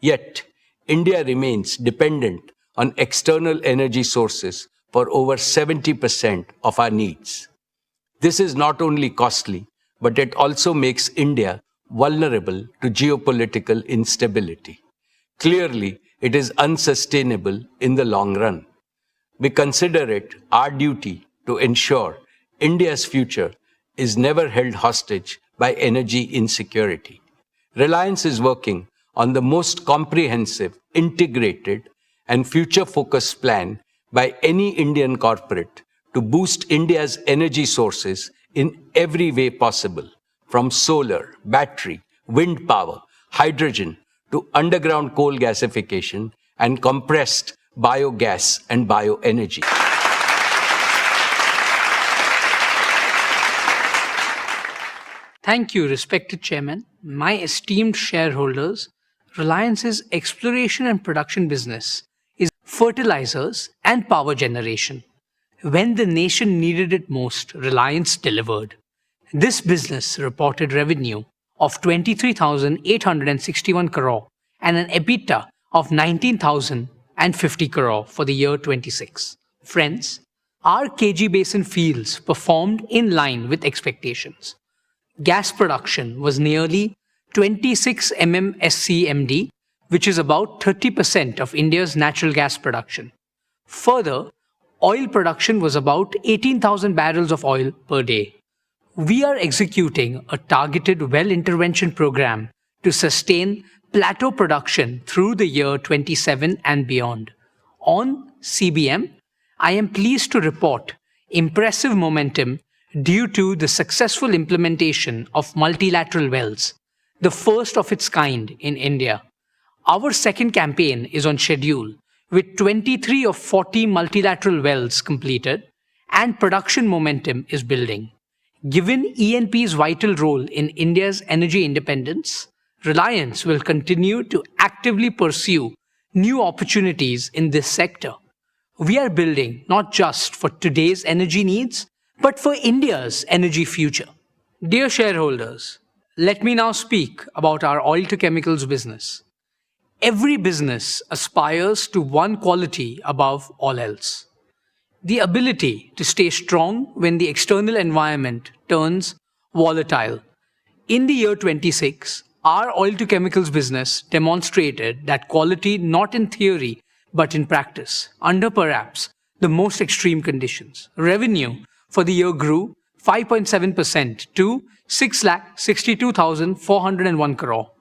Yet, India remains dependent on external energy sources for over 70% of our needs. This is not only costly, but it also makes India vulnerable to geopolitical instability. Clearly, it is unsustainable in the long run. We consider it our duty to ensure India's future is never held hostage by energy insecurity. Reliance is working on the most comprehensive, integrated, and future-focused plan by any Indian corporate to boost India's energy sources in every way possible, from solar, battery, wind power, hydrogen, to underground coal gasification and compressed biogas and bioenergy. Thank you, respected Chairman. My esteemed shareholders, Reliance's exploration and production business is fertilizers and power generation. When the nation needed it most, Reliance delivered. This business reported revenue of 23,861 crore and an EBITDA of 19,050 crore for the year 26. Friends, our KG Basin fields performed in line with expectations. Gas production was nearly 26 MMSCMD, which is about 30% of India's natural gas production. Further, oil production was about 18,000 barrels of oil per day. We are executing a targeted well intervention program to sustain plateau production through the year 27 and beyond. On CBM, I am pleased to report impressive momentum due to the successful implementation of multilateral wells, the first of its kind in India. Our second campaign is on schedule, with 23 of 40 multilateral wells completed, and production momentum is building. Given E&P's vital role in India's energy independence, Reliance will continue to actively pursue new opportunities in this sector. We are building not just for today's energy needs, but for India's energy future. Dear shareholders, let me now speak about our oil to chemicals business. Every business aspires to one quality above all else: the ability to stay strong when the external environment turns volatile. In the year 26, our oil to chemicals business demonstrated that quality not in theory but in practice, under perhaps the most extreme conditions. Revenue for the year grew 5.7% to 6,62,401 crore.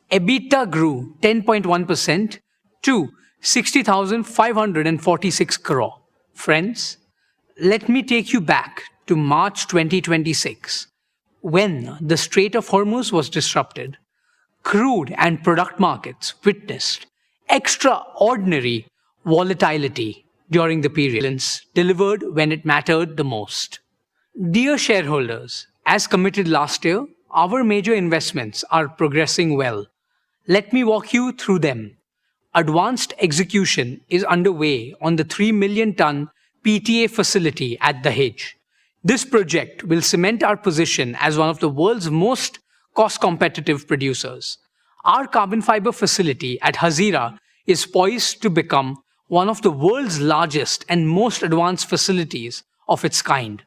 EBITDA grew 10.1% to 60,546 crore. Friends, let me take you back to March 2026, when the Strait of Hormuz was disrupted. Crude and product markets witnessed extraordinary volatility during the period, delivered when it mattered the most. Dear shareholders, as committed last year, our major investments are progressing well. Let me walk you through them. Advanced execution is underway on the 3 million ton PTA facility at Dahej. This project will cement our position as one of the world's most cost-competitive producers. Our carbon fiber facility at Hazira is poised to become one of the world's largest and most advanced facilities of its kind.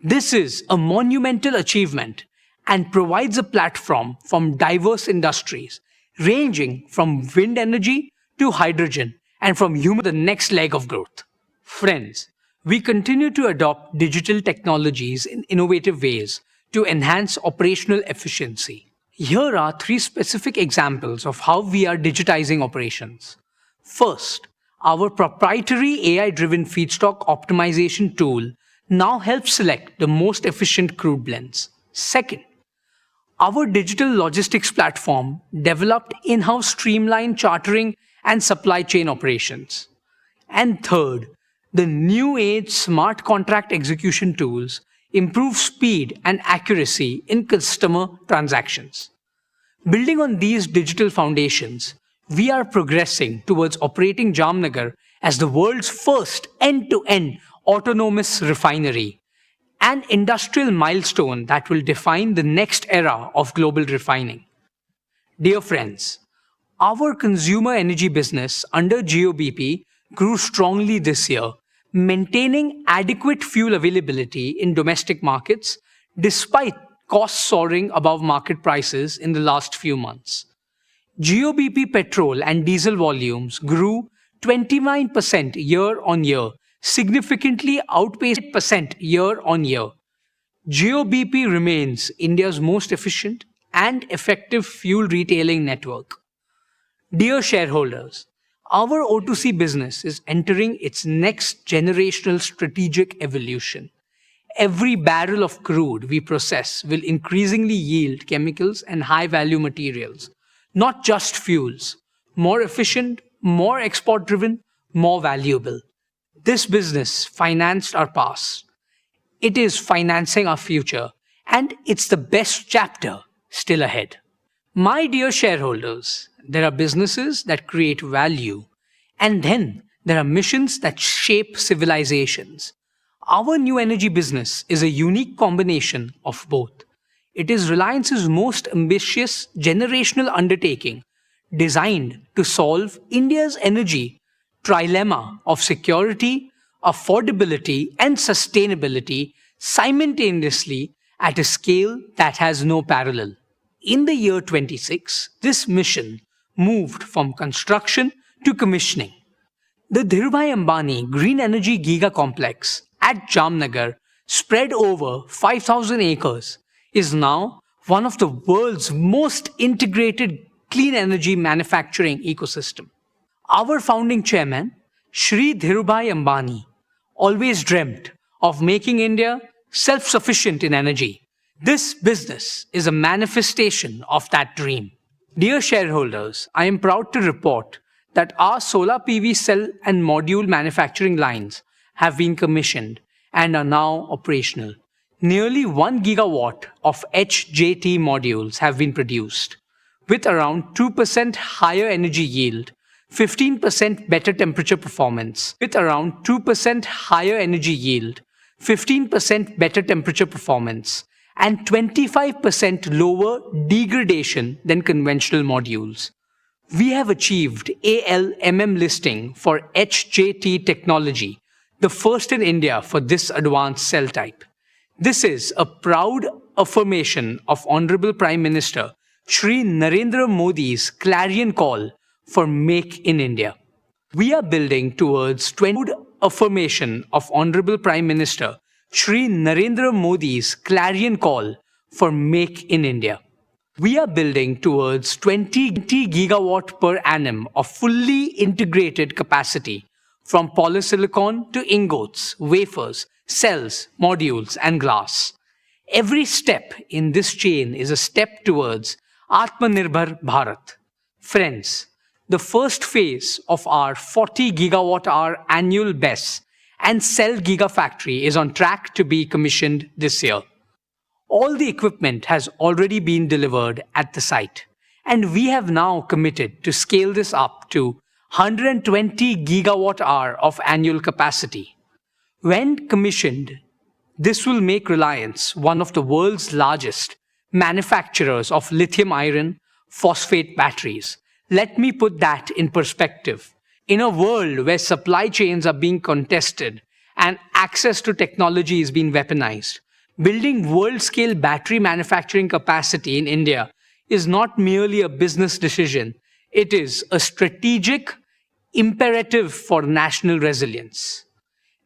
This is a monumental achievement and provides a platform from diverse industries, ranging from wind energy to hydrogen and from human the next leg of growth. Friends, we continue to adopt digital technologies in innovative ways to enhance operational efficiency. Here are 3 specific examples of how we are digitizing operations. First, our proprietary AI-driven feedstock optimization tool now helps select the most efficient crude blends. Second, our digital logistics platform developed in-house streamlined chartering and supply chain operations. And third, the new age smart contract execution tools improve speed and accuracy in customer transactions. Building on these digital foundations, we are progressing towards operating Jamnagar as the world's first end-to-end autonomous refinery, an industrial milestone that will define the next era of global refining. Dear friends, Our consumer energy business under GOBP grew strongly this year, maintaining adequate fuel availability in domestic markets despite costs soaring above market prices in the last few months. GOBP petrol and diesel volumes grew 29% year on year, significantly outpacing percent year on year. GOBP remains India's most efficient and effective fuel retailing network. Dear shareholders, our O2C business is entering its next generational strategic evolution. Every barrel of crude we process will increasingly yield chemicals and high-value materials, not just fuels. More efficient, more export-driven, more valuable. This business financed our past. It is financing our future, and it's the best chapter still ahead. My dear shareholders, there are businesses that create value, and then there are missions that shape civilizations. Our new energy business is a unique combination of both. It is Reliance's most ambitious generational undertaking, designed to solve India's energy trilemma of security, affordability, and sustainability simultaneously at a scale that has no parallel. In the year 26, this mission moved from construction to commissioning. The Dhirubhai Ambani Green Energy Giga Complex at Jamnagar, spread over 5,000 acres, is now one of the world's most integrated clean energy manufacturing ecosystem. Our founding chairman, Shri Dhirubhai Ambani, always dreamt of making India self-sufficient in energy. This business is a manifestation of that dream. Dear shareholders, I am proud to report that our solar PV cell and module manufacturing lines have been commissioned and are now operational. Nearly 1 gigawatt of HJT modules have been produced, with around 2% higher energy yield, 15% better temperature performance, with around 2% higher energy yield, 15% better temperature performance, and 25% lower degradation than conventional modules. We have achieved ALMM listing for HJT technology, the first in India for this advanced cell type. This is a proud affirmation of Honorable Prime Minister Shri Narendra Modi's clarion call for Make in India. We are building towards affirmation of Honorable Prime Minister Shri Narendra Modi's clarion call for Make in India. We are building towards 20 gigawatt per annum of fully integrated capacity from polysilicon to ingots, wafers, cells, modules, and glass. Every step in this chain is a step towards Atmanirbhar Bharat. Friends, the first phase of our 40 gigawatt-hour annual BESS and cell gigafactory is on track to be commissioned this year. All the equipment has already been delivered at the site, and we have now committed to scale this up to 120 gigawatt-hour of annual capacity. When commissioned, this will make Reliance one of the world's largest manufacturers of lithium iron phosphate batteries. Let me put that in perspective. In a world where supply chains are being contested and access to technology is being weaponized, building world-scale battery manufacturing capacity in India is not merely a business decision. It is a strategic imperative for national resilience.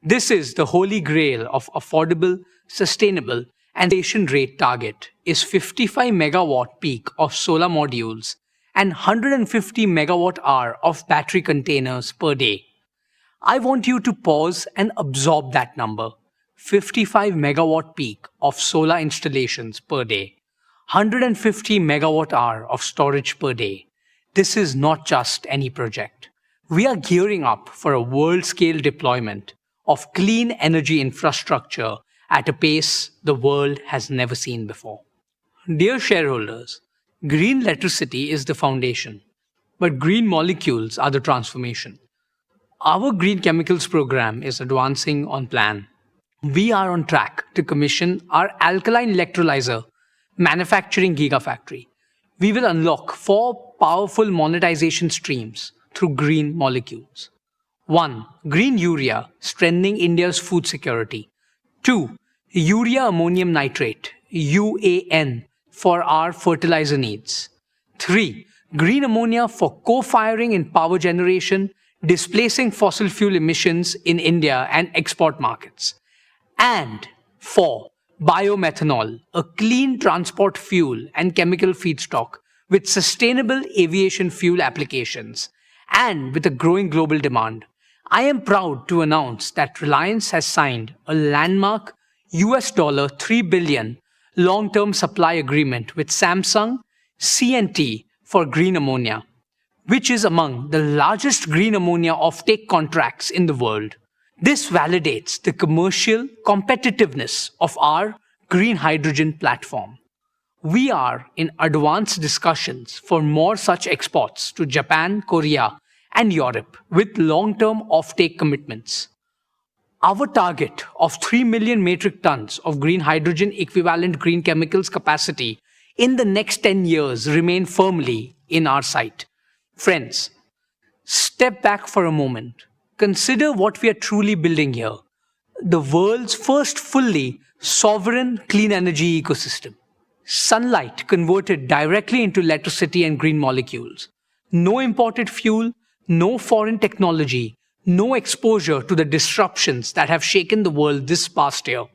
This is the holy grail of affordable, sustainable, and station rate target is 55 megawatt peak of solar modules and 150 megawatt hour of battery containers per day. I want you to pause and absorb that number. 55 megawatt peak of solar installations per day, 150 megawatt hour of storage per day. This is not just any project. We are gearing up for a world-scale deployment of clean energy infrastructure at a pace the world has never seen before. Dear shareholders, green electricity is the foundation, but green molecules are the transformation. Our green chemicals program is advancing on plan. We are on track to commission our alkaline electrolyzer manufacturing gigafactory. We will unlock 4 powerful monetization streams through green molecules. 1. Green urea, strengthening India's food security. 2. Urea ammonium nitrate, UAN, for our fertilizer needs. 3. Green ammonia for co-firing in power generation, displacing fossil fuel emissions in India and export markets. And 4. Biomethanol, a clean transport fuel and chemical feedstock with sustainable aviation fuel applications and with a growing global demand. I am proud to announce that Reliance has signed a landmark $3 billion long-term supply agreement with Samsung C&T for green ammonia, which is among the largest green ammonia offtake contracts in the world. This validates the commercial competitiveness of our green hydrogen platform. We are in advanced discussions for more such exports to Japan, Korea, and Europe with long-term offtake commitments. Our target of 3 million metric tons of green hydrogen equivalent green chemicals capacity in the next 10 years remain firmly in our sight. Friends, step back for a moment. Consider what we are truly building here. The world's first fully sovereign clean energy ecosystem. Sunlight converted directly into electricity and green molecules. No imported fuel, no foreign technology, no exposure to the disruptions that have shaken the world this past year.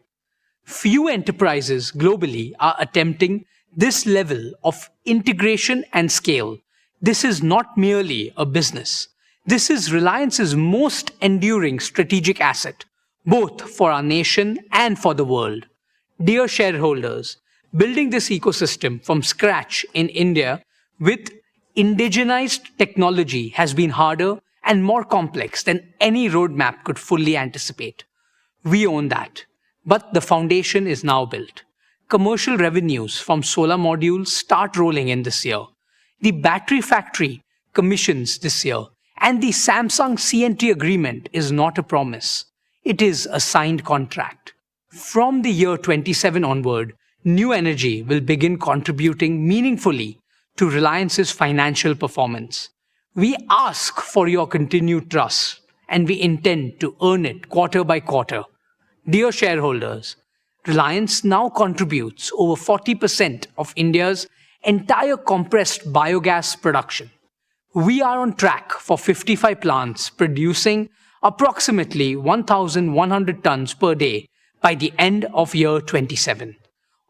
Few enterprises globally are attempting this level of integration and scale. This is not merely a business. This is Reliance's most enduring strategic asset, both for our nation and for the world. Dear shareholders, building this ecosystem from scratch in India with indigenized technology has been harder and more complex than any roadmap could fully anticipate. We own that, but the foundation is now built. Commercial revenues from solar modules start rolling in this year. The battery factory commissions this year, and the Samsung C&T agreement is not a promise. It is a signed contract. From the year 27 onward, new energy will begin contributing meaningfully to Reliance's financial performance. We ask for your continued trust, and we intend to earn it quarter by quarter. Dear shareholders, Reliance now contributes over 40% of India's entire compressed biogas production. We are on track for 55 plants producing approximately 1,100 tons per day by the end of year 27.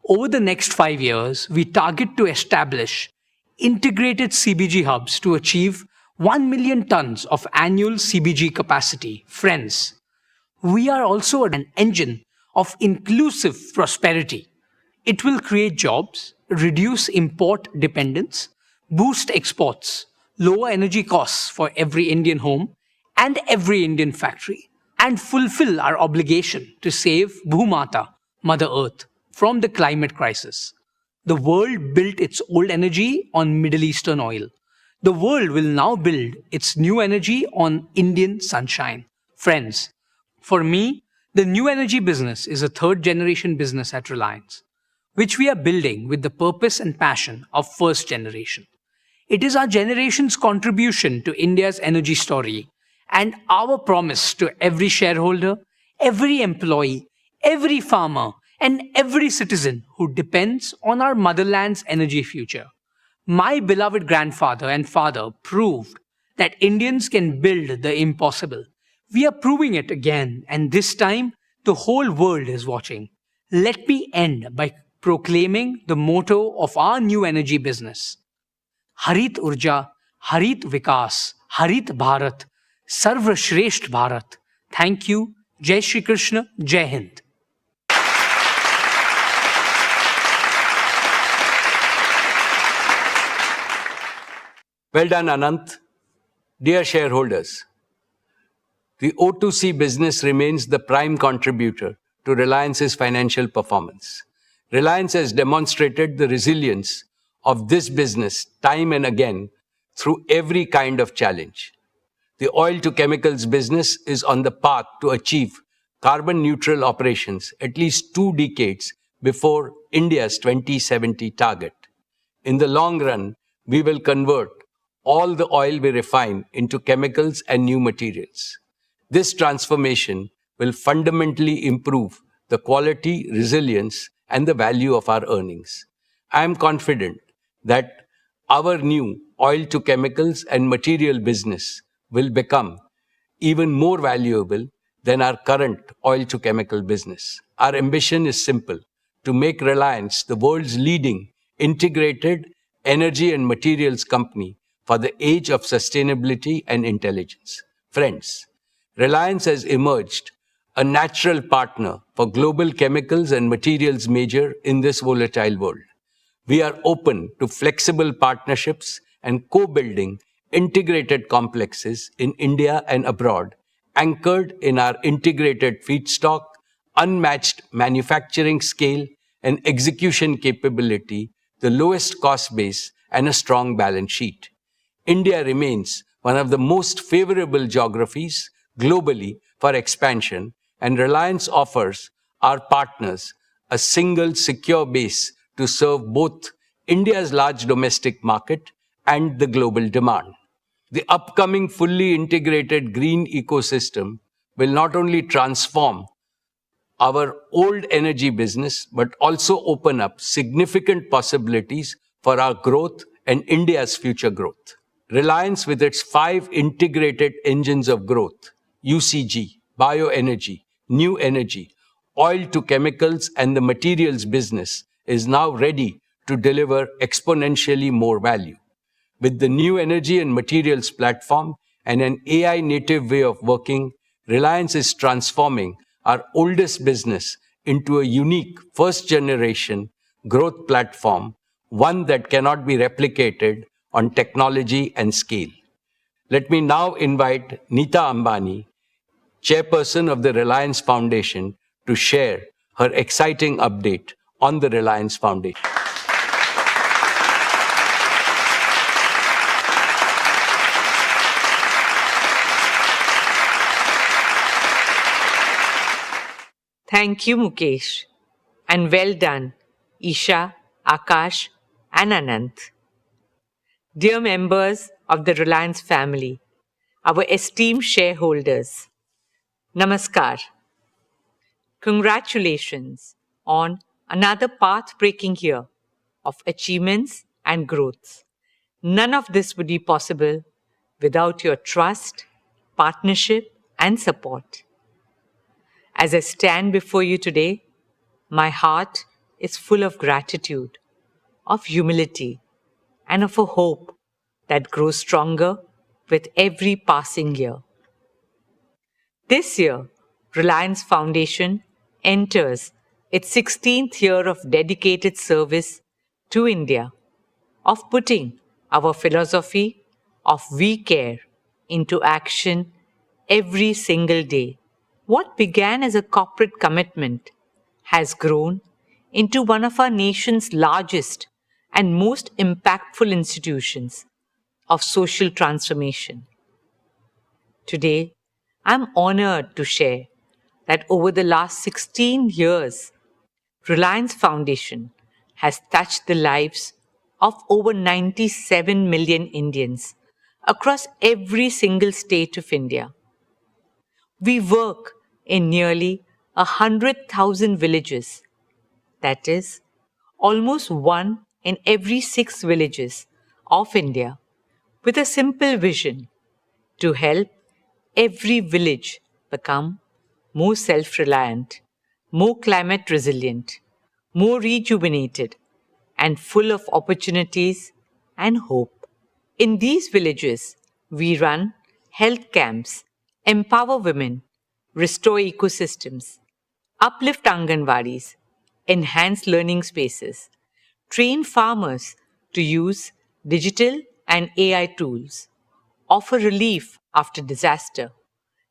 Over the next 5 years, we target to establish integrated CBG hubs to achieve 1 million tons of annual CBG capacity. Friends, we are also an engine of inclusive prosperity. It will create jobs, reduce import dependence, boost exports, lower energy costs for every Indian home and every Indian factory, and fulfill our obligation to save Bhumata, Mother Earth, from the climate crisis. The world built its old energy on Middle Eastern oil. The world will now build its new energy on Indian sunshine. Friends, for me, the new energy business is a third-generation business at Reliance, which we are building with the purpose and passion of first generation. It is our generation's contribution to India's energy story and our promise to every shareholder, every employee, every farmer, and every citizen who depends on our motherland's energy future. My beloved grandfather and father proved that Indians can build the impossible. We are proving it again, and this time the whole world is watching. Let me end by proclaiming the motto of our new energy business. Harit Urja, Harit Vikas, Harit Bharat, Sarva Shresht Bharat. Thank you. Jai Shri Krishna, Jai Hind. Well done, Anant. Dear shareholders, the O2C business remains the prime contributor to Reliance's financial performance. Reliance has demonstrated the resilience of this business time and again through every kind of challenge. The oil to chemicals business is on the path to achieve carbon neutral operations at least 2 decades before India's 2070 target. In the long run, we will convert all the oil we refine into chemicals and new materials. This transformation will fundamentally improve the quality, resilience, and the value of our earnings. I am confident that our new oil to chemicals and material business will become even more valuable than our current oil to chemical business. Our ambition is simple: to make Reliance the world's leading integrated energy and materials company for the age of sustainability and intelligence. Friends, Reliance has emerged a natural partner for global chemicals and materials major in this volatile world. We are open to flexible partnerships and co-building integrated complexes in India and abroad, anchored in our integrated feedstock, unmatched manufacturing scale and execution capability, the lowest cost base, and a strong balance sheet. India remains one of the most favorable geographies globally for expansion, and Reliance offers our partners a single secure base to serve both India's large domestic market and the global demand. The upcoming fully integrated green ecosystem will not only transform our old energy business, but also open up significant possibilities for our growth and India's future growth. Reliance, with its 5 integrated engines of growth, UCG, bioenergy, new energy, oil to chemicals, and the materials business, is now ready to deliver exponentially more value. With the new energy and materials platform and an AI native way of working, Reliance is transforming our oldest business into a unique first generation growth platform, one that cannot be replicated on technology and scale. Let me now invite Neeta Ambani, chairperson of the Reliance Foundation, to share her exciting update on the Reliance Foundation. Thank you, Mukesh. And well done, Isha, Akash, and Anant. Dear members of the Reliance family, our esteemed shareholders, Namaskar. Congratulations on another path-breaking year of achievements and growth. None of this would be possible without your trust, partnership, and support. As I stand before you today, my heart is full of gratitude, of humility, and of a hope that grows stronger with every passing year. This year, Reliance Foundation enters its 16th year of dedicated service to India, of putting our philosophy of we care into action every single day. What began as a corporate commitment has grown into one of our nation's largest and most impactful institutions of social transformation. Today, I'm honored to share that over the last 16 years, Reliance Foundation has touched the lives of over 97 million Indians across every single state of India. We work in nearly 100,000 villages, that is, almost 1 in every 6 villages of India, with a simple vision to help every village become more self-reliant, more climate resilient, more rejuvenated, and full of opportunities and hope. In these villages, we run health camps, empower women, restore ecosystems, uplift Anganwadis, enhance learning spaces, train farmers to use digital and AI tools, offer relief after disaster,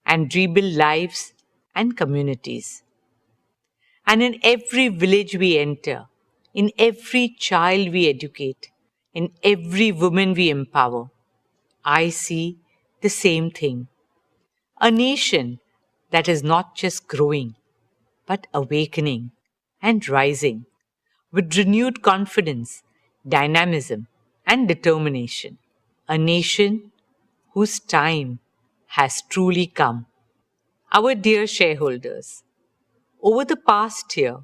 and rebuild lives and communities. And in every village we enter, in every child we educate, in every woman we empower, I see the same thing. A nation that is not just growing, but awakening and rising with renewed confidence, dynamism, and determination. a nation whose time has truly come. Our dear shareholders, over the past year,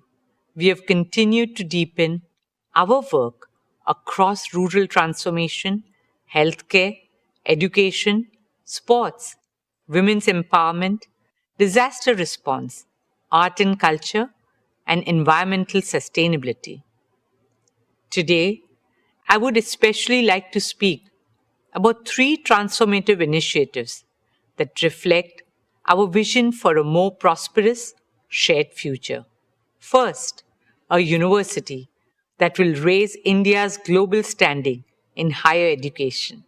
we have continued to deepen our work across rural transformation, healthcare, education, sports, women's empowerment, disaster response, art and culture, and environmental sustainability. Today, I would especially like to speak about three transformative initiatives that reflect our vision for a more prosperous, shared future. First, a university that will raise India's global standing in higher education.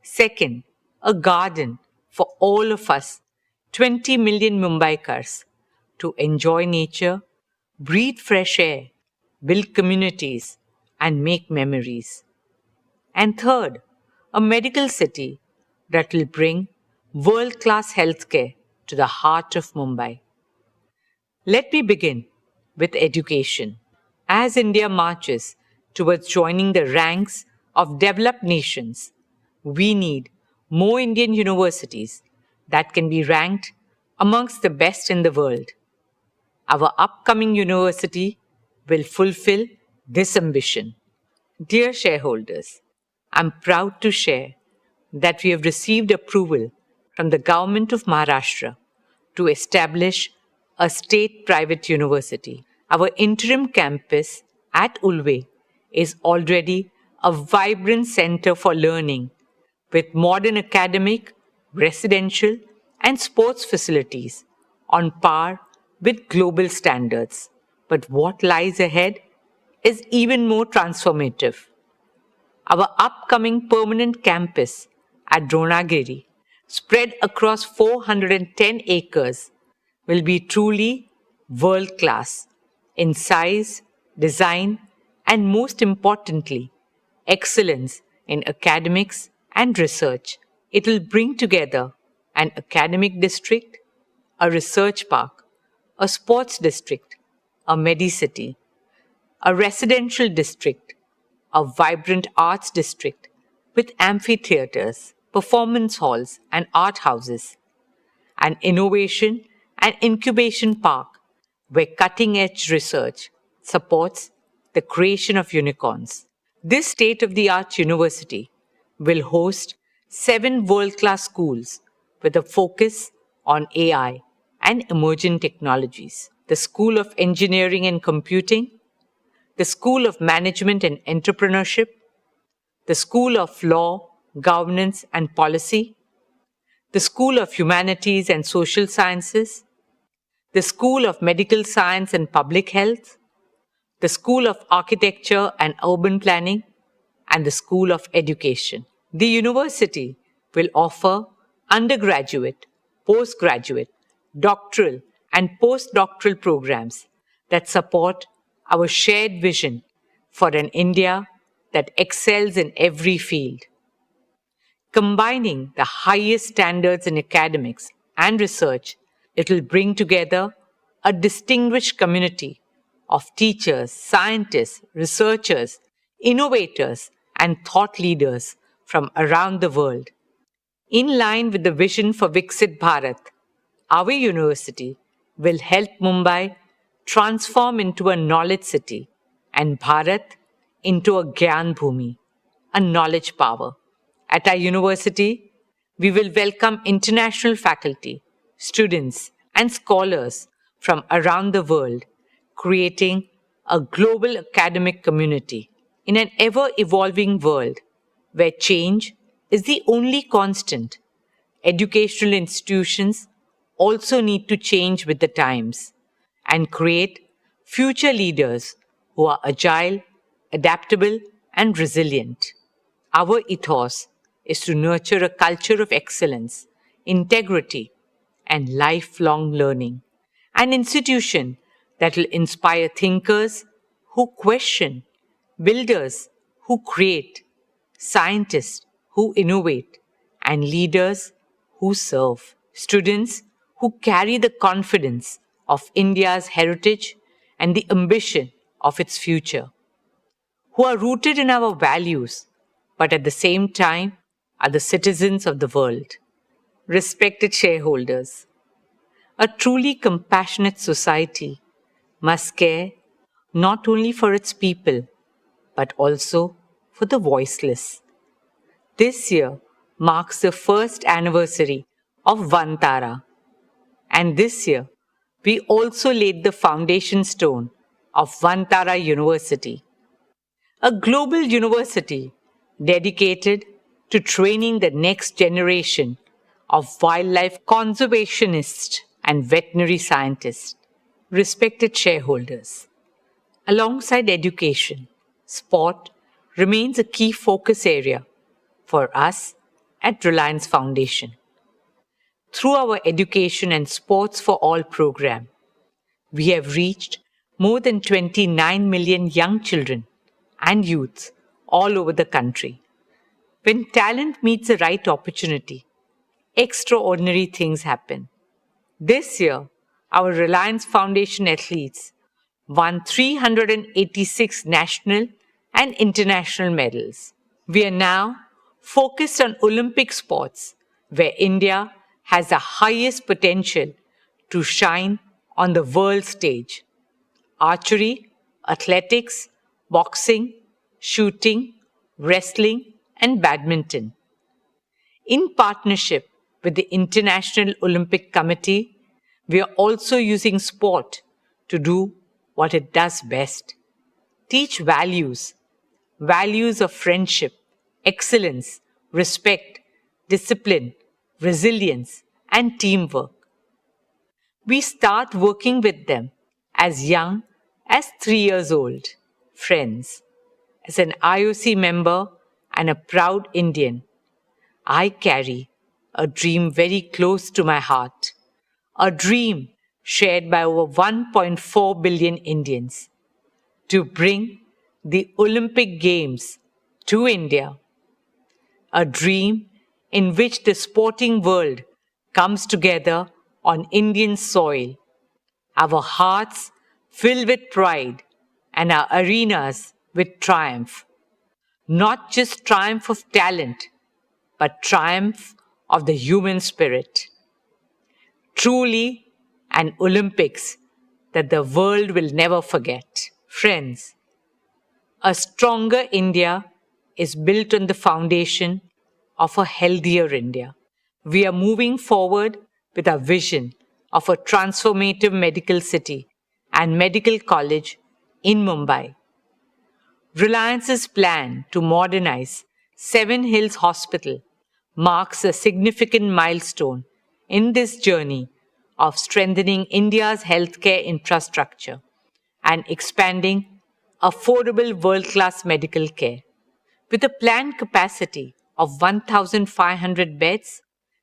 Second, a garden for all of us, 20 million Mumbaikars, to enjoy nature, breathe fresh air, build communities, and make memories. And third, a medical city that will bring world class healthcare to the heart of Mumbai. Let me begin with education. As India marches towards joining the ranks of developed nations, we need more Indian universities that can be ranked amongst the best in the world. Our upcoming university will fulfill this ambition. Dear shareholders, I'm proud to share that we have received approval from the Government of Maharashtra to establish a state private university. Our interim campus at Ulve is already a vibrant center for learning with modern academic, residential, and sports facilities on par with global standards. But what lies ahead is even more transformative. Our upcoming permanent campus at Dronagiri, spread across 410 acres, will be truly world class in size, design, and most importantly, excellence in academics and research. It will bring together an academic district, a research park, a sports district, a medicity, a residential district, a vibrant arts district with amphitheaters, performance halls, and art houses, an innovation and incubation park where cutting edge research supports the creation of unicorns. This state of the art university will host 7 world class schools with a focus on AI and emerging technologies. The School of Engineering and Computing, the School of Management and Entrepreneurship, the School of Law, Governance and Policy, the School of Humanities and Social Sciences, the School of Medical Science and Public Health, the School of Architecture and Urban Planning, and the School of Education. The university will offer undergraduate, postgraduate, doctoral, and postdoctoral programs that support our shared vision for an India that excels in every field. Combining the highest standards in academics and research, it will bring together a distinguished community of teachers, scientists, researchers, innovators, and thought leaders from around the world. In line with the vision for Viksit Bharat, our university will help Mumbai transform into a knowledge city and Bharat into a Gyan Bhumi, a knowledge power. At our university, we will welcome international faculty, students, and scholars from around the world, creating a global academic community in an ever evolving world where change is the only constant. Educational institutions also need to change with the times and create future leaders who are agile, adaptable, and resilient. Our ethos is to nurture a culture of excellence, integrity, and lifelong learning. An institution that will inspire thinkers who question, builders who create, scientists who innovate, and leaders who serve. Students who carry the confidence of India's heritage and the ambition of its future, who are rooted in our values but at the same time are the citizens of the world. Respected shareholders, a truly compassionate society must care not only for its people, but also for the voiceless. This year marks the first anniversary of Vantara, and this year we also laid the foundation stone of Vantara University, a global university dedicated to training the next generation of wildlife conservationists and veterinary scientists. Respected shareholders, alongside education, sport remains a key focus area for us at Reliance Foundation. Through our Education and Sports for All program, we have reached more than 29 million young children and youths all over the country. When talent meets the right opportunity, extraordinary things happen. This year, our Reliance Foundation athletes won 386 national and international medals. We are now focused on Olympic sports, where India has the highest potential to shine on the world stage. Archery, athletics, boxing, shooting, wrestling, and badminton. In partnership with the International Olympic Committee, we are also using sport to do what it does best: teach values of friendship, excellence, respect, discipline, resilience, and teamwork. We start working with them as young as 3 years old. Friends, as an IOC member and a proud Indian, I carry a dream very close to my heart, a dream shared by over 1.4 billion Indians, to bring the Olympic Games to India, a dream in which the sporting world comes together on Indian soil, our hearts filled with pride and our arenas with triumph. Not just triumph of talent, but triumph of the human spirit. Truly an Olympics that the world will never forget. Friends, a stronger India is built on the foundation of a healthier India. We are moving forward with our vision of a transformative medical city and medical college in Mumbai. Reliance's plan to modernize Seven Hills Hospital marks a significant milestone in this journey of strengthening India's healthcare infrastructure and expanding affordable world-class medical care. With a planned capacity of 1,500 beds,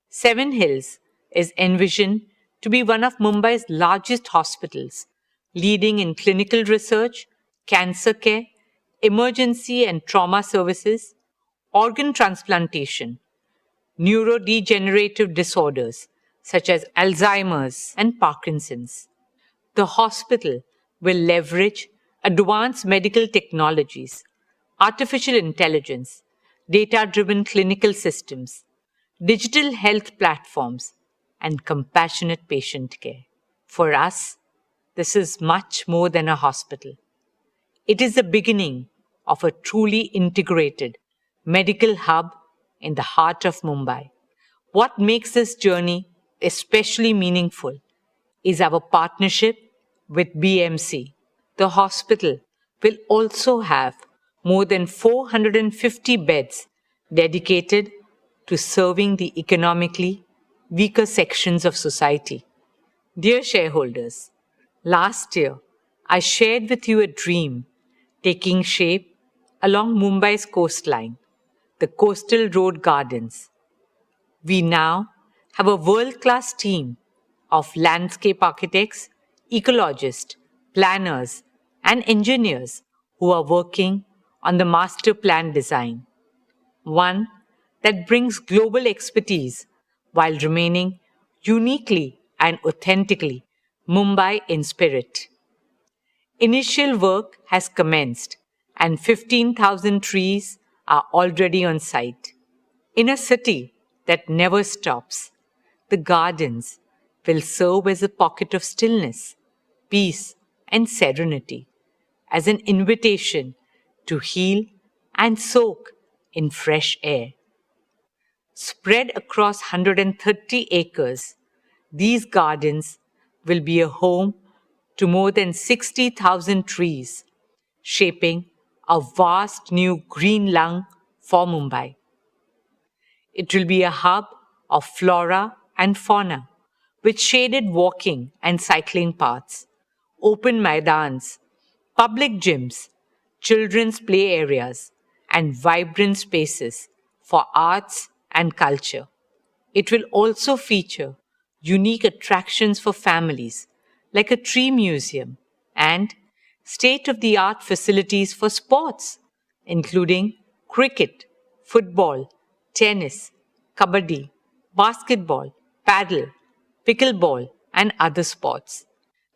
Seven Hills is envisioned to be one of Mumbai's largest hospitals, leading in clinical research, cancer care, emergency and trauma services, organ transplantation, neurodegenerative disorders such as Alzheimer's and Parkinson's. The hospital will leverage advanced medical technologies, artificial intelligence, data-driven clinical systems, digital health platforms, and compassionate patient care. For us, this is much more than a hospital. It is the beginning of a truly integrated medical hub in the heart of Mumbai. What makes this journey especially meaningful is our partnership with BMC. The hospital will also have more than 450 beds dedicated to serving the economically weaker sections of society. Dear shareholders, last year I shared with you a dream taking shape along Mumbai's coastline, the Coastal Road Gardens. We now have a world-class team of landscape architects, ecologists, planners, and engineers who are working on the master plan design, one that brings global expertise while remaining uniquely and authentically Mumbai in spirit. Initial work has commenced and 15,000 trees are already on site. In a city that never stops, the gardens will serve as a pocket of stillness, peace, and serenity, as an invitation to heal and soak in fresh air. Spread across 130 acres, these gardens will be a home to more than 60,000 trees, shaping a vast new green lung for Mumbai. It will be a hub of flora and fauna, with shaded walking and cycling paths, open maidans, public gyms, children's play areas, and vibrant spaces for arts and culture. It will also feature unique attractions for families, like a tree museum and state of the art facilities for sports, including cricket, football, tennis, kabaddi, basketball, paddle, pickleball, and other sports.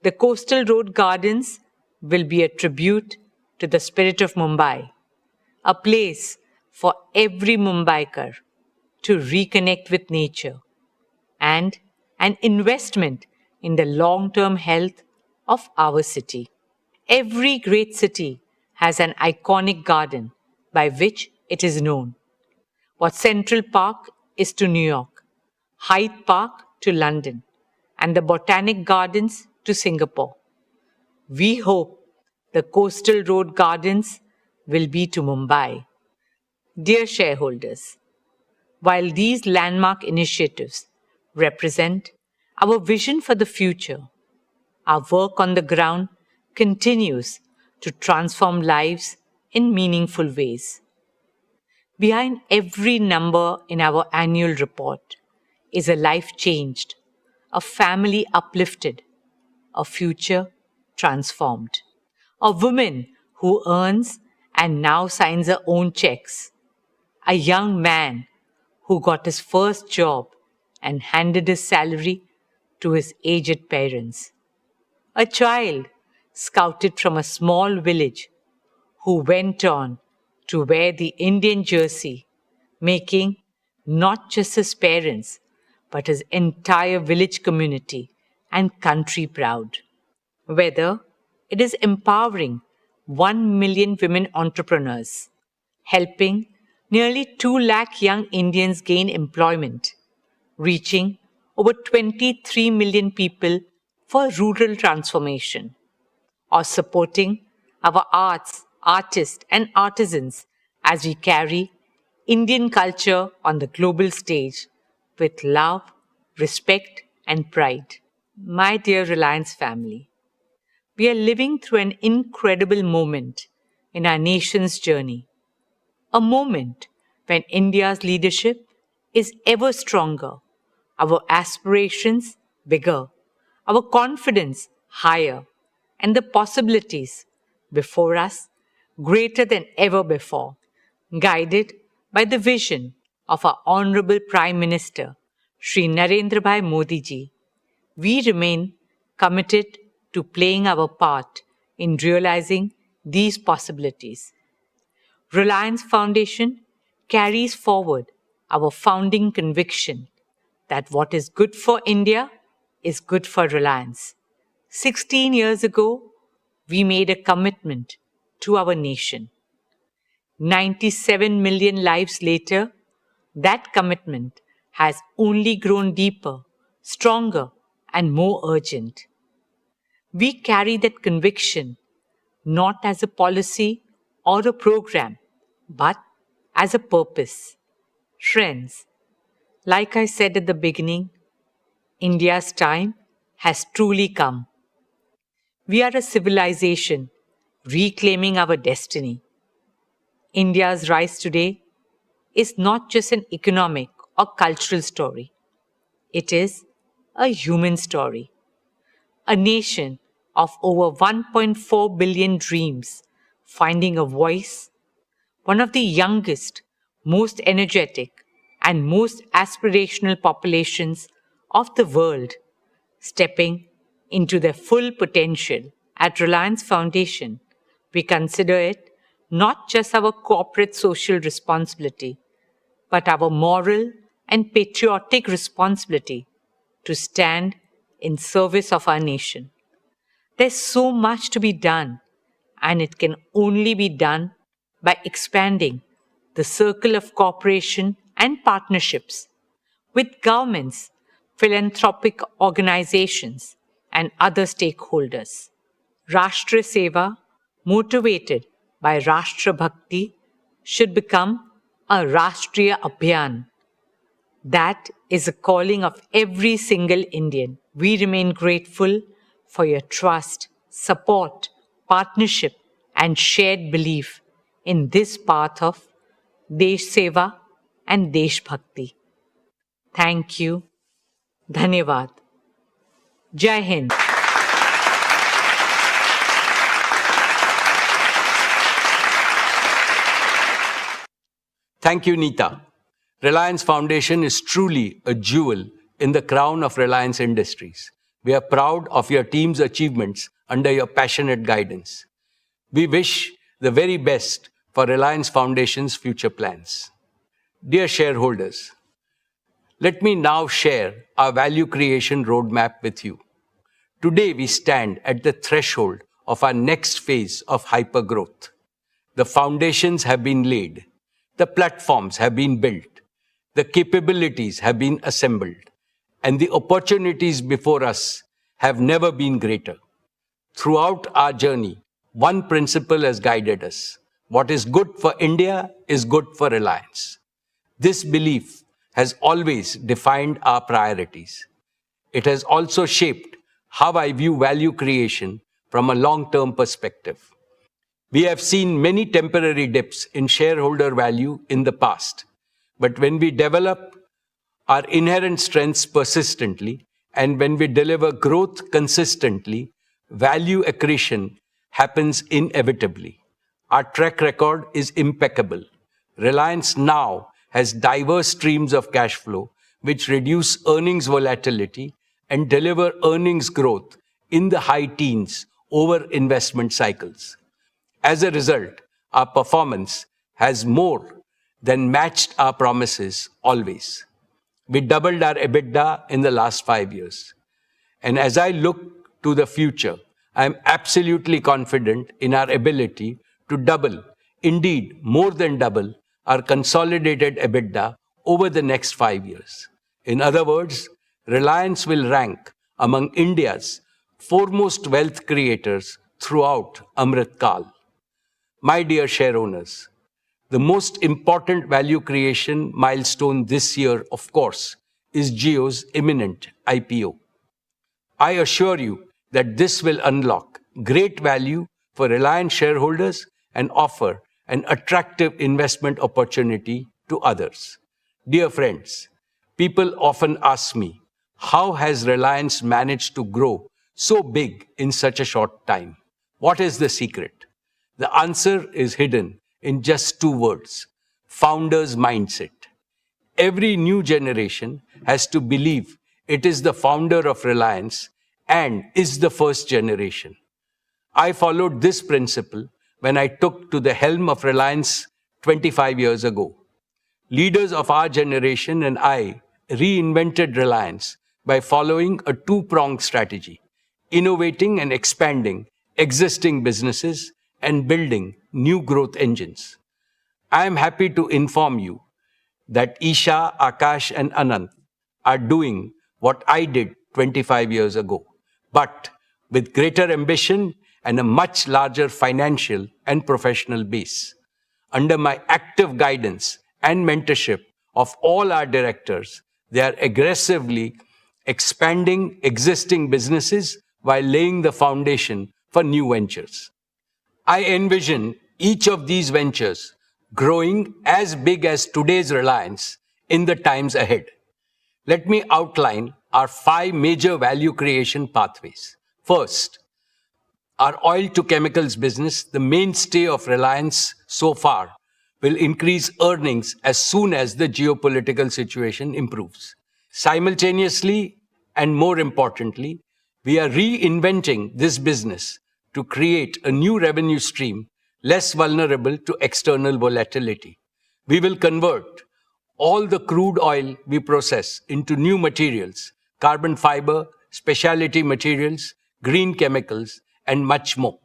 The coastal road gardens will be a tribute to the spirit of Mumbai, a place for every Mumbaiker to reconnect with nature, and an investment in the long-term health of our city. Every great city has an iconic garden by which it is known. What Central Park is to New York, Hyde Park to London, and the Botanic Gardens to Singapore. We hope the Coastal Road Gardens will be to Mumbai. Dear shareholders, while these landmark initiatives represent our vision for the future, our work on the ground continues to transform lives in meaningful ways. Behind every number in our annual report is a life changed, a family uplifted, a future transformed, a woman who earns and now signs her own checks, a young man who got his first job and handed his salary to his aged parents, a child scouted from a small village who went on to wear the Indian jersey, making not just his parents, but his entire village community and country proud. Whether it is empowering 1 million women entrepreneurs, helping nearly 2 lakh young Indians gain employment, reaching over 23 million people for rural transformation, or supporting our arts, artists, and artisans as we carry Indian culture on the global stage with love, respect, and pride. My dear Reliance family, we are living through an incredible moment in our nation's journey, a moment when India's leadership is ever stronger, our aspirations bigger, our confidence higher, and the possibilities before us greater than ever before, guided by the vision of our Honorable Prime Minister, Shri Narendra Bhai Modi ji. We remain committed to playing our part in realizing these possibilities. Reliance Foundation carries forward our founding conviction that what is good for India is good for Reliance. 16 years ago, we made a commitment to our nation. 97 million lives later, that commitment has only grown deeper, stronger, and more urgent. We carry that conviction not as a policy or a program, but as a purpose. Friends, like I said at the beginning, India's time has truly come. We are a civilization reclaiming our destiny. India's rise today is not just an economic or cultural story. It is a human story. A nation of over 1.4 billion dreams finding a voice, one of the youngest, most energetic, and most aspirational populations of the world, stepping into their full potential. At Reliance Foundation, we consider it not just our corporate social responsibility, but our moral and patriotic responsibility to stand in service of our nation. There's so much to be done, and it can only be done by expanding the circle of cooperation and partnerships with governments, philanthropic organizations, and other stakeholders. Rashtra Seva, motivated by Rashtra Bhakti, should become a Rashtriya Abhiyan. That is a calling of every single Indian. We remain grateful for your trust, support, partnership, and shared belief in this path of Desh Seva and Desh Bhakti. Thank you. Dhanyavad. Jai Hind. Thank you, Neeta. Reliance Foundation is truly a jewel in the crown of Reliance Industries. We are proud of your team's achievements under your passionate guidance. We wish the very best for Reliance Foundation's future plans. Dear shareholders, let me now share our value creation roadmap with you. Today, we stand at the threshold of our next phase of hypergrowth. The foundations have been laid. The platforms have been built. The capabilities have been assembled. And the opportunities before us have never been greater. Throughout our journey, one principle has guided us. What is good for India is good for Reliance. This belief has always defined our priorities. It has also shaped how I view value creation from a long-term perspective. We have seen many temporary dips in shareholder value in the past, but when we develop our inherent strengths persistently and when we deliver growth consistently, value accretion happens inevitably. Our track record is impeccable. Reliance now has diverse streams of cash flow which reduce earnings volatility and deliver earnings growth in the high teens over investment cycles. As a result, our performance has more than matched our promises always. We doubled our EBITDA in the last 5 years. And as I look to the future, I am absolutely confident in our ability to double, indeed more than double, our consolidated EBITDA over the next 5 years. In other words, Reliance will rank among India's foremost wealth creators throughout Amrit Kal. My dear shareowners, the most important value creation milestone this year, of course, is Jio's imminent IPO. I assure you that this will unlock great value for Reliance shareholders and offer an attractive investment opportunity to others. Dear friends, people often ask me, how has Reliance managed to grow so big in such a short time? What is the secret? The answer is hidden in just 2 words: founder's mindset. Every new generation has to believe it is the founder of Reliance and is the first generation. I followed this principle when I took to the helm of Reliance 25 years ago. Leaders of our generation and I reinvented Reliance by following a 2-pronged strategy: innovating and expanding existing businesses and building new growth engines. I am happy to inform you that Isha, Akash, and Anant are doing what I did 25 years ago, but with greater ambition and a much larger financial and professional base. Under my active guidance and mentorship of all our directors, they are aggressively expanding existing businesses while laying the foundation for new ventures. I envision each of these ventures growing as big as today's Reliance in the times ahead. Let me outline our 5 major value creation pathways. First, our oil to chemicals business, the mainstay of Reliance so far, will increase earnings as soon as the geopolitical situation improves. Simultaneously, and more importantly, we are reinventing this business to create a new revenue stream less vulnerable to external volatility. We will convert all the crude oil we process into new materials, carbon fiber, specialty materials, green chemicals, and much more.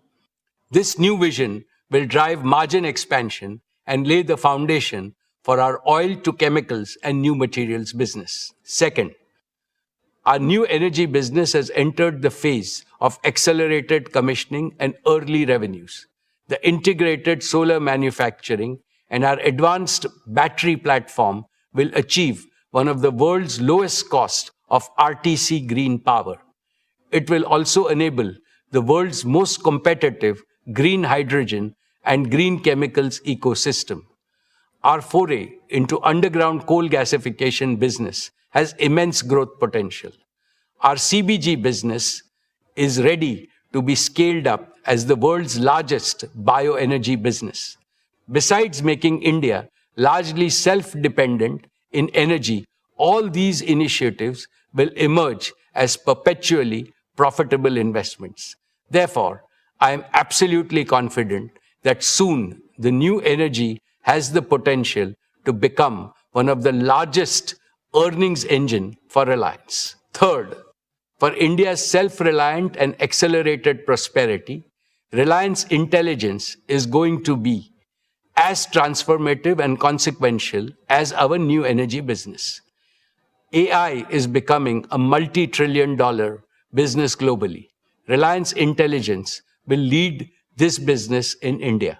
This new vision will drive margin expansion and lay the foundation for our oil to chemicals and new materials business. Second, our new energy business has entered the phase of accelerated commissioning and early revenues. The integrated solar manufacturing and our advanced battery platform will achieve one of the world's lowest cost of RTC green power. It will also enable the world's most competitive green hydrogen and green chemicals ecosystem. Our foray into underground coal gasification business has immense growth potential. Our CBG business is ready to be scaled up as the world's largest bioenergy business. Besides making India largely self-dependent in energy, all these initiatives will emerge as perpetually profitable investments. Therefore, I am absolutely confident that soon the new energy has the potential to become one of the largest earnings engine for Reliance. Third, for India's self-reliant and accelerated prosperity, Reliance Intelligence is going to be as transformative and consequential as our new energy business. AI is becoming a multi-trillion-dollar business globally. Reliance Intelligence will lead this business in India.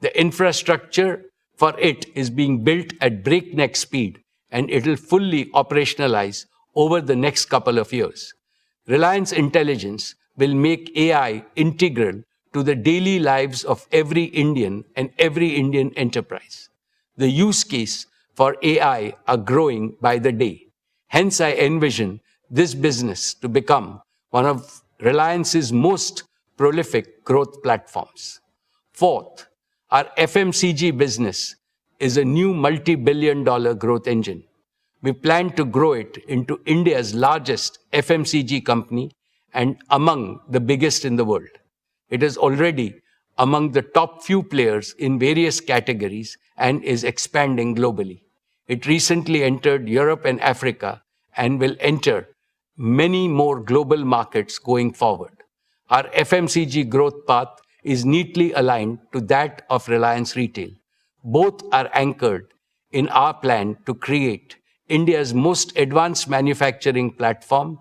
The infrastructure for it is being built at breakneck speed, and it will fully operationalize over the next couple of years. Reliance Intelligence will make AI integral to the daily lives of every Indian and every Indian enterprise. The use case for AI are growing by the day. Hence, I envision this business to become one of Reliance's most prolific growth platforms. Fourth, our FMCG business is a new multi-billion-dollar growth engine. We plan to grow it into India's largest FMCG company and among the biggest in the world. It is already among the top few players in various categories and is expanding globally. It recently entered Europe and Africa and will enter many more global markets going forward. Our FMCG growth path is neatly aligned to that of Reliance Retail. Both are anchored in our plan to create India's most advanced manufacturing platform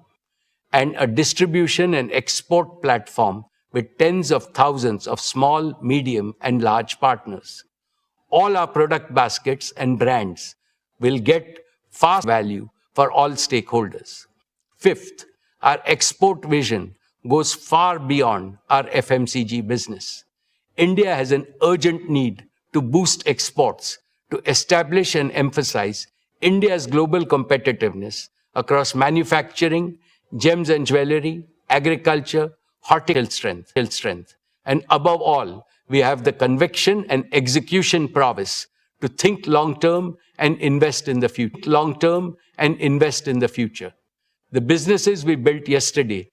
and a distribution and export platform with tens of thousands of small, medium, and large partners. All our product baskets and brands will get fast value for all stakeholders. Fifth, our export vision goes far beyond our FMCG business. India has an urgent need to boost exports to establish and emphasize India's global competitiveness across manufacturing, gems and jewelry, agriculture, horticultural strength. And above all, we have the conviction and execution prowess to think long-term and invest in the future. The businesses we built yesterday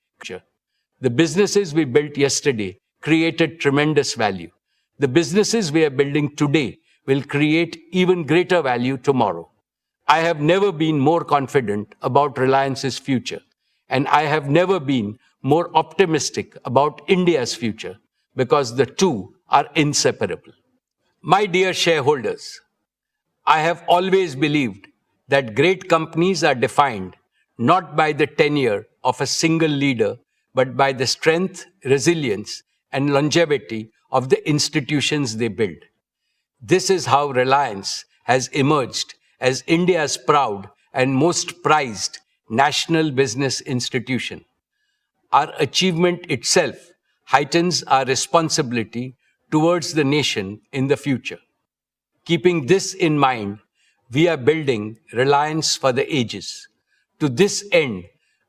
created tremendous value. The businesses we are building today will create even greater value tomorrow. I have never been more confident about Reliance's future, and I have never been more optimistic about India's future, because the two are inseparable. My dear shareholders, I have always believed that great companies are defined not by the tenure of a single leader, but by the strength, resilience, and longevity of the institutions they build. This is how Reliance has emerged as India's proud and most prized national business institution. Our achievement itself heightens our responsibility towards the nation in the future. Keeping this in mind, we are building Reliance for the ages. To this end,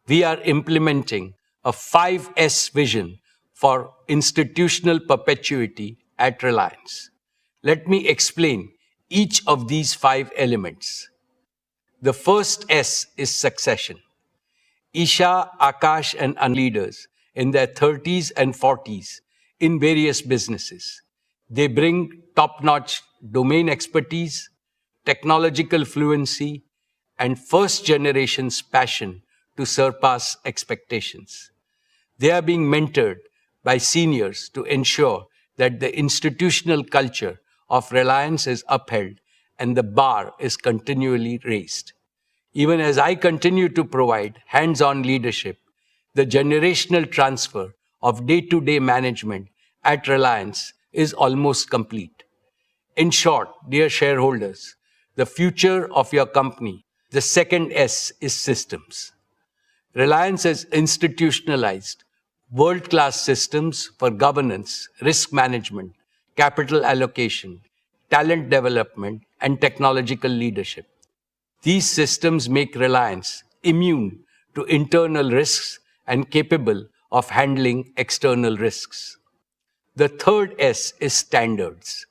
we are implementing a 5S vision for institutional perpetuity at Reliance. Let me explain each of these 5 elements. The first S is succession. Isha, Akash, and leaders in their 30s and 40s in various businesses. They bring top-notch domain expertise, technological fluency, and first-generation's passion to surpass expectations. They are being mentored by seniors to ensure that the institutional culture of Reliance is upheld and the bar is continually raised. Even as I continue to provide hands-on leadership, the generational transfer of day-to-day management at Reliance is almost complete. In short, dear shareholders, the future of your company, the second S is systems. Reliance has institutionalized world-class systems for governance, risk management, capital allocation, talent development, and technological leadership. These systems make Reliance immune to internal risks and capable of handling external risks. The third S is standards.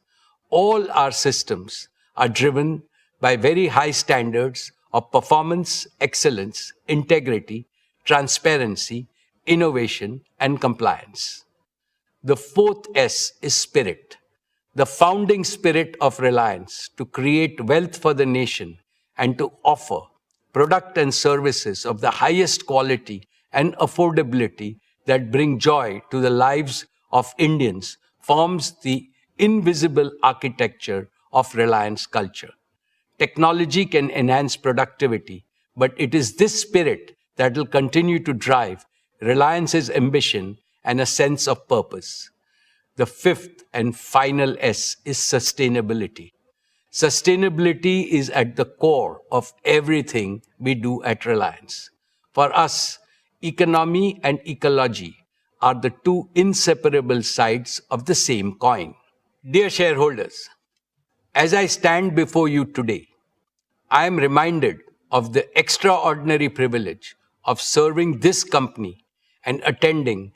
All our systems are driven by very high standards of performance, excellence, integrity, transparency, innovation, and compliance. The fourth S is spirit. The founding spirit of Reliance to create wealth for the nation and to offer product and services of the highest quality and affordability that bring joy to the lives of Indians forms the invisible architecture of Reliance culture. Technology can enhance productivity, but it is this spirit that will continue to drive Reliance's ambition and a sense of purpose. The fifth and final S is sustainability. Sustainability is at the core of everything we do at Reliance. For us, economy and ecology are the two inseparable sides of the same coin. Dear shareholders, as I stand before you today, I am reminded of the extraordinary privilege of serving this company and attending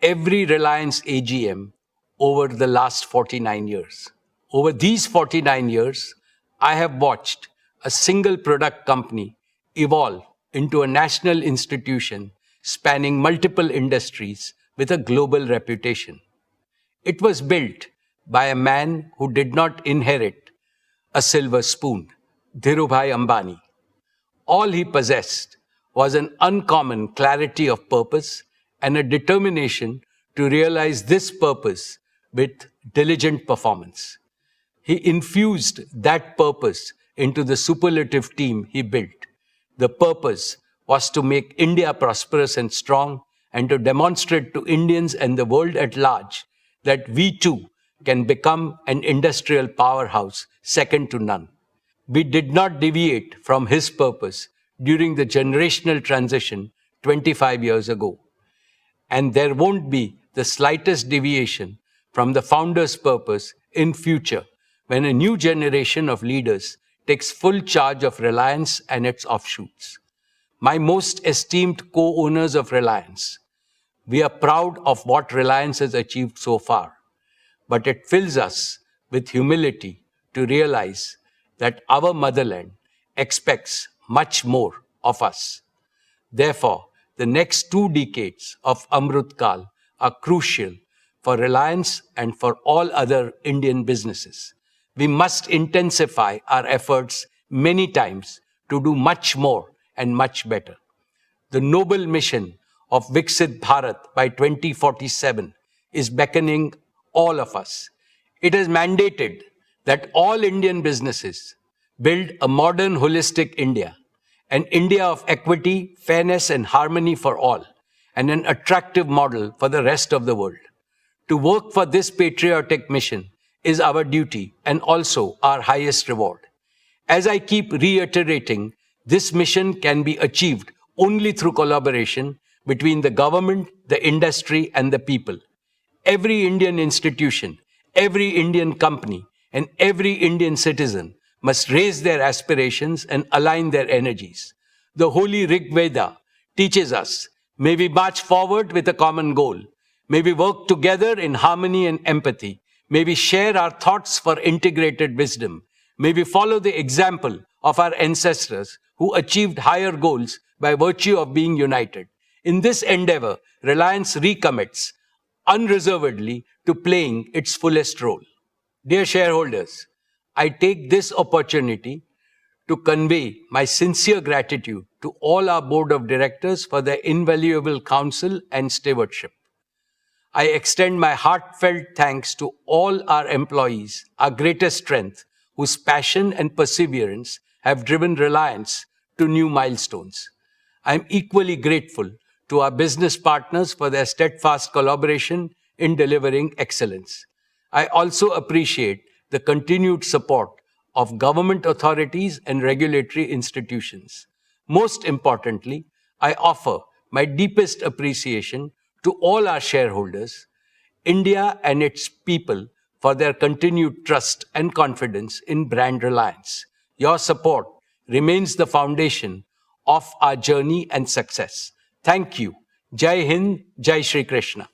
every Reliance AGM over the last 49 years. Over these 49 years, I have watched a single product company evolve into a national institution spanning multiple industries with a global reputation. It was built by a man who did not inherit a silver spoon, Dhirubhai Ambani. All he possessed was an uncommon clarity of purpose and a determination to realize this purpose with diligent performance. He infused that purpose into the superlative team he built. The purpose was to make India prosperous and strong and to demonstrate to Indians and the world at large that we too can become an industrial powerhouse second to none. We did not deviate from his purpose during the generational transition 25 years ago. And there won't be the slightest deviation from the founder's purpose in future when a new generation of leaders takes full charge of Reliance and its offshoots. My most esteemed co-owners of Reliance, we are proud of what Reliance has achieved so far, but it fills us with humility to realize that our motherland expects much more of us. Therefore, the next 2 decades of Amrutkal are crucial for Reliance and for all other Indian businesses. We must intensify our efforts many times to do much more and much better. The noble mission of Viksit Bharat by 2047 is beckoning all of us. It has mandated that all Indian businesses build a modern, holistic India, an India of equity, fairness, and harmony for all, and an attractive model for the rest of the world. To work for this patriotic mission is our duty and also our highest reward. As I keep reiterating, this mission can be achieved only through collaboration between the government, the industry, and the people. Every Indian institution, every Indian company, and every Indian citizen must raise their aspirations and align their energies. The holy Rig Veda teaches us, may we march forward with a common goal. May we work together in harmony and empathy. May we share our thoughts for integrated wisdom. May we follow the example of our ancestors who achieved higher goals by virtue of being united. In this endeavor, Reliance recommits unreservedly to playing its fullest role. Dear shareholders, I take this opportunity to convey my sincere gratitude to all our board of directors for their invaluable counsel and stewardship. I extend my heartfelt thanks to all our employees, our greatest strength, whose passion and perseverance have driven Reliance to new milestones. I am equally grateful to our business partners for their steadfast collaboration in delivering excellence. I also appreciate the continued support of government authorities and regulatory institutions. Most importantly, I offer my deepest appreciation to all our shareholders, India and its people, for their continued trust and confidence in brand Reliance. Your support remains the foundation of our journey and success. Thank you. Jai Hind, Jai Shri Krishna.